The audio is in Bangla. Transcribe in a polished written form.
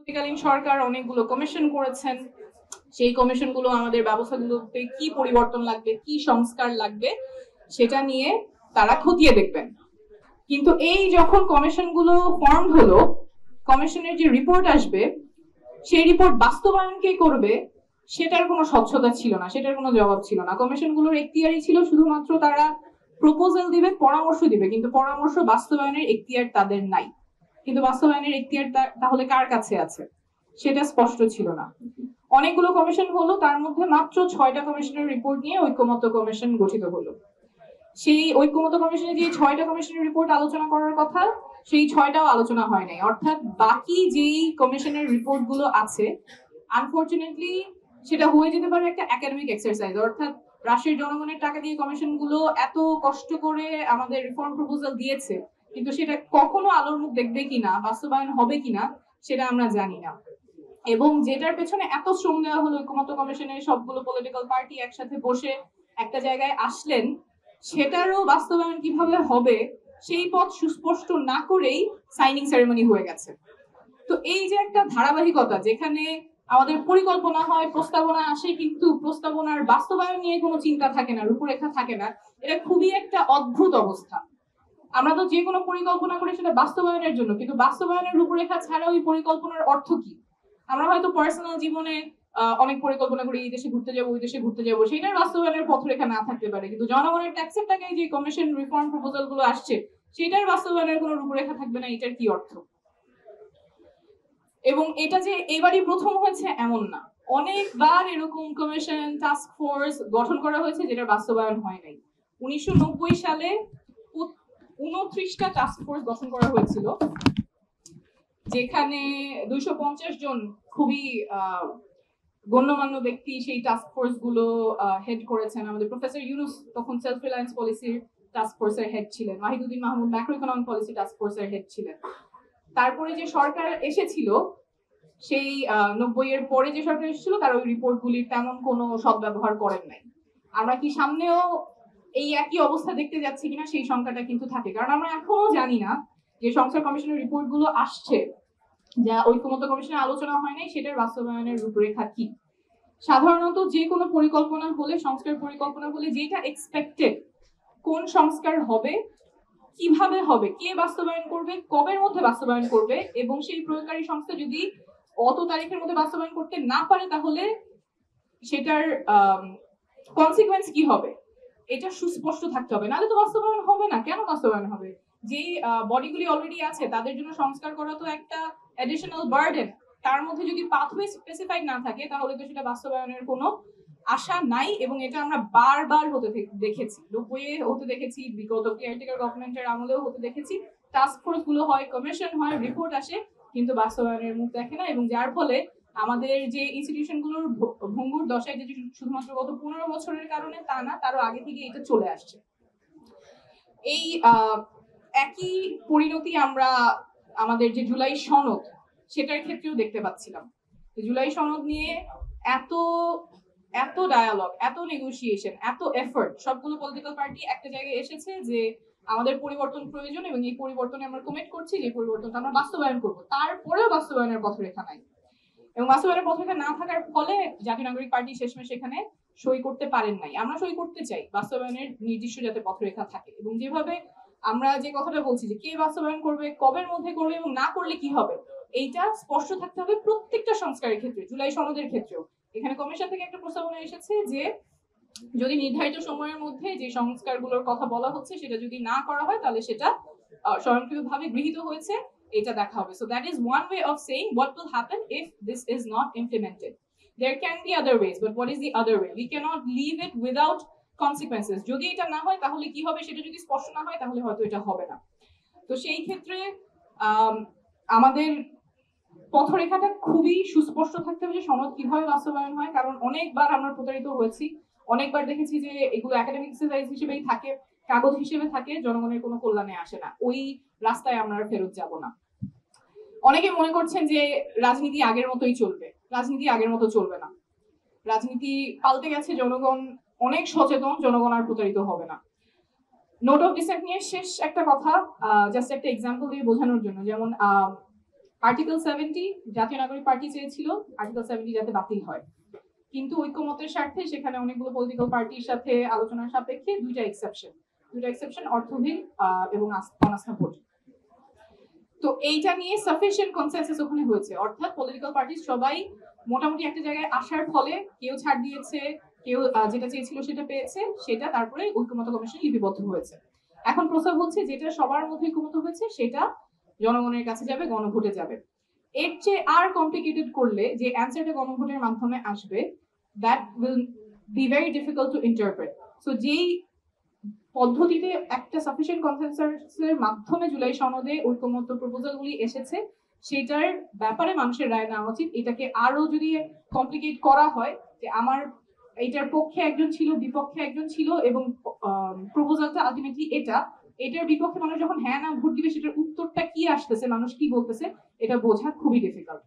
তৎকালীন সরকার অনেকগুলো কমিশন করেছেন, সেই কমিশনগুলো আমাদের ব্যবস্থাগুলোতে কি পরিবর্তন লাগবে, কি সংস্কার লাগবে সেটা নিয়ে তারা খতিয়ে দেখবেন। কিন্তু এই যখন কমিশনগুলো ফর্ম হলো, কমিশনের যে রিপোর্ট আসবে সেই রিপোর্ট বাস্তবায়ন কে করবে সেটার কোনো স্বচ্ছতা ছিল না, সেটার কোনো জবাব ছিল না। কমিশনগুলোর এখতিয়ারই ছিল শুধুমাত্র তারা প্রপোজাল দিবে, পরামর্শ দিবে, কিন্তু পরামর্শ বাস্তবায়নের এখতিয়ার তাদের নাই। কিন্তু বাস্তবায়নের এখতিয়ার তাহলে কার কাছে আছে সেটা স্পষ্ট ছিল না। অনেকগুলো কমিশন হলো, তার মধ্যে মাত্র 6টা কমিশনের রিপোর্ট নিয়ে ঐক্যমত্য কমিশন গঠিত হলো। সেই ঐক্যমত্য কমিশনে যে 6টা কমিশনের রিপোর্ট আলোচনা করার কথা, সেই 6টাও আলোচনা হয় নাই। অর্থাৎ বাকি যেই কমিশনের রিপোর্ট গুলো আছে, আনফরচুনেটলি সেটা হয়ে যেতে পারে একটা একাডেমিক এক্সারসাইজ। অর্থাৎ রাষ্ট্রের জনগণের টাকা দিয়ে কমিশন গুলো এত কষ্ট করে আমাদের রিফর্ম প্রপোজাল দিয়েছে, কিন্তু সেটা কখনো আলোর মুখ দেখবে কিনা, বাস্তবায়ন হবে কিনা সেটা আমরা জানি না। এবং যেটার পেছনে এত শ্রম দেওয়া হলো, ঐক্যমত্য কমিশনের সবগুলো পলিটিক্যাল পার্টি একসাথে বসে একটা জায়গায় আসলেন, সেটারও বাস্তবায়ন কিভাবে হবে সেই পথ সুস্পষ্ট না করেই সাইনিং সেরেমনি হয়ে গেছে। তো এই যে একটা ধারাবাহিকতা, যেখানে আমাদের পরিকল্পনা হয়, প্রস্তাবনা আসে, কিন্তু প্রস্তাবনার বাস্তবায়ন নিয়ে কোনো চিন্তা থাকে না, রূপরেখা থাকে না, এটা খুবই একটা অদ্ভুত অবস্থা। আমরা তো যে কোনো পরিকল্পনা করি সেটা বাস্তবায়নের জন্য, কিন্তু বাস্তবায়নের রূপরেখা ছাড়া ওই পরিকল্পনার অর্থ কি? আমরা হয়তো পার্সোনাল জীবনে অনেক পরিকল্পনা করি, এই দেশে ঘুরতে যাবো, ওই দেশে ঘুরতে যাবো, সেটার বাস্তবায়নের পথরেখা না থাকতে পারে, কিন্তু জনগণের ট্যাক্সের টাকায় যে কমিশন রিফর্ম প্রপোজাল গুলো আসছে সেটার বাস্তবায়নের কোনো রূপরেখা থাকবে না, এটার কি অর্থ? এবং এটা যে এবারই প্রথম হয়েছে এমন না, অনেকবার এরকম কমিশন টাস্ক ফোর্স গঠন করা হয়েছে যেটার বাস্তবায়ন হয় নাই। 1990 সালে 29টা টাস্ক ফোর্স গঠন করা হয়েছিল, যেখানে 250 জন খুবই গণ্যমান্য ব্যক্তি সেই টাস্ক ফোর্স গুলো হেড করেছেন। আমাদের প্রফেসর ইউনুস তখন সেলফ রিলায়েন্স পলিসির টাস্ক ফোর্সের হেড ছিলেন, Wahiduddin Mahmud macro economic policy task ফোর্সের হেড ছিলেন। তারপরে যে সরকার এসেছিল, সেই 90 এর পরে যে সরকার এসেছিল, তারা ওই রিপোর্ট গুলির তেমন কোনো সদ্ব্যবহার করেন নাই। আমরা কি সামনেও এই একই অবস্থা দেখতে যাচ্ছি কিনা সেই সংখ্যাটা কিন্তু থাকে, কারণ আমরা এখনো জানি না যে সংস্কার কমিশনের রিপোর্ট গুলো আসছে, যা ঐক্যমত্য কমিশনে আলোচনা হয় নাই, সেটার বাস্তবায়নের রূপরেখা কি। সাধারণত যে কোনো পরিকল্পনা হলে, সংস্কার পরিকল্পনা হলে, যেটা এক্সপেক্টেড, কোন সংস্কার হবে, কিভাবে হবে, কে বাস্তবায়ন করবে, কবের মধ্যে বাস্তবায়ন করবে, এবং সেই প্রয়োগকারী সংস্থা যদি অত তারিখের মধ্যে বাস্তবায়ন করতে না পারে তাহলে সেটার কনসিকুয়েন্স কি হবে, এটা সুস্পষ্ট থাকতে হবে, নাহলে তো বাস্তবায়ন হবে না। কেন বাস্তবায়ন হবে? যেই বডিগুলি অলরেডি আছে তাদের জন্য সংস্কার করা তো একটা অ্যাডিশনাল বার্ডেন। তার মধ্যে যদি পাথওয়ে স্পেসিফাইড না থাকে তাহলে তো সেটা বাস্তবায়নের কোনো আশা নাই। এবং এটা আমরা বারবার হতে দেখেছি, 90-এ হতে দেখেছি, বিগত কেয়ারটেকার গভর্নমেন্টের আমলেও হতে দেখেছি। টাস্ক ফোর্স গুলো হয়, কমিশন হয়, রিপোর্ট আসে, কিন্তু বাস্তবায়নের মুখ দেখে না। এবং যার ফলে আমাদের যে ইনস্টিটিউশন গুলোর ভঙ্গুর দশায়, যে শুধুমাত্র গত 15 বছরের কারণে তা না, তারও আগে থেকে এটা চলে আসছে। এই একই পরিণতি আমরা আমাদের যে জুলাই সনদ সেটার ক্ষেত্রেও দেখতে পাচ্ছিলাম। জুলাই সনদ নিয়ে এত এত ডায়ালগ, এত নেগোসিয়েশন, এত এফোর্ট, সবগুলো পলিটিক্যাল পার্টি একটা জায়গায় এসেছে যে আমাদের পরিবর্তন প্রয়োজন এবং এই পরিবর্তনে আমরা কমিট করছি, যে পরিবর্তনটা আমরা বাস্তবায়ন করবো। তারপরেও বাস্তবায়নের পথরেখা নাই, এবং বাস্তবায়নের পথরেখা না থাকার ফলে জাতীয় নাগরিক পার্টি শেষমেশ সেখানে সই করতে পারেন নাই। আমরা সই করতে চাই, বাস্তবায়নের নির্দিষ্ট যাতে পথরেখা থাকে। এবং যেভাবে আমরা যে কথাটা বলছি যে কে বাস্তবায়ন করবে, কবের মধ্যে করবে, এবং না করলে কি হবে, এইটা স্পষ্ট থাকতে হবে প্রত্যেকটা সংস্কারের ক্ষেত্রে, জুলাই সনদের ক্ষেত্রেও। এখানে কমিশন থেকে একটা প্রস্তাবনা এসেছে যে যদি নির্ধারিত সময়ের মধ্যে যে সংস্কারগুলোর কথা বলা হচ্ছে সেটা যদি না করা হয় তাহলে সেটা স্বয়ংক্রিয়ভাবে গৃহীত হয়েছে, এটা দেখা হবে। So that is one way of saying what will happen if this is not implemented. There can be other ways, but what is the other way? We cannot leave it without consequences. যদি এটা না হয় তাহলে কি হবে, সেটা যদি স্পষ্ট না হয় তাহলে হয়তো এটা হবে না। তো সেই ক্ষেত্রে আমাদের পথরেখাটা খুবই সুস্পষ্ট থাকতে হবে যে সনদ কিভাবে বাস্তবায়ন হয়, কারণ অনেকবার আমরা প্রতারিত হয়েছি, অনেকবার দেখেছি যে এগুলো একাডেমিক এক্সারসাইজ হিসেবেই থাকে, কাগজ হিসেবে থাকে, জনগণের কোনো কল্যাণে আসে না। ওই রাস্তায় আমরা ফেরত যাব না। অনেকে মনে করছেন যে রাজনীতি আগের মতোই চলবে, রাজনীতি আগের মতো চলবে না। রাজনীতি পাল্টে গেছে, জনগণ অনেক সচেতন, জনগণ আর প্রতারিত হবে না। নোট অফ ডিসেন্ট নিয়ে শেষ একটা কথা, জাস্ট একটা এক্সাম্পল দিয়ে বোঝানোর জন্য, যেমন আর্টিকেল 70 জাতীয় নাগরিক পার্টি চেয়েছিল আর্টিকেল 70 যাতে বাতিল হয়, কিন্তু ঐক্যমতের স্বার্থে সেখানে অনেকগুলো পলিটিক্যাল পার্টির সাথে আলোচনার সাপেক্ষে দুইটা এক্সেপশন অর্থহীন এবং অনাস্থা ভোট। তো এইটা নিয়ে সাফিসিয়েন্ট কনসেনসাস ওখানে হয়েছে, অর্থাৎ পলিটিক্যাল পার্টি সবাই মোটামুটি একটা জায়গায় আসার ফলে কেউ ছাড় দিয়েছে, কেউ যেটা চেয়েছিল সেটা পেয়েছে, সেটা তারপরে ঐক্যমত কমিশন লিপিবদ্ধ হয়েছে। এখন প্রস্তাব হচ্ছে যেটা সবার মধ্যে ঐক্যমত হয়েছে সেটা জনগণের কাছে যাবে, গণভোটে যাবে। এর চেয়ে আর কমপ্লিকেটেড করলে যে অ্যান্সারটা গণভোটের মাধ্যমে আসবে, that will be very difficult to interpret. So যেই পদ্ধতিতে একটা সাফিসিয়েন্ট কনসেনসাসের মাধ্যমে জুলাই সনদে ঐক্যমত্য প্রপোজালগুলি এসেছে সেটার ব্যাপারে মানুষের রায় নেওয়া উচিত। এটাকে আরো যদি কমপ্লিকেট করা হয় যে আমার এটার পক্ষে একজন ছিল, বিপক্ষে একজন ছিল এবং প্রপোজালটা আলটিমেটলি এটার বিপক্ষে মানুষ যখন হ্যাঁ না ভোট দিবে সেটার উত্তরটা কি আসতেছে, মানুষ কি বলতেছে, এটা বোঝা খুবই ডিফিকাল্ট।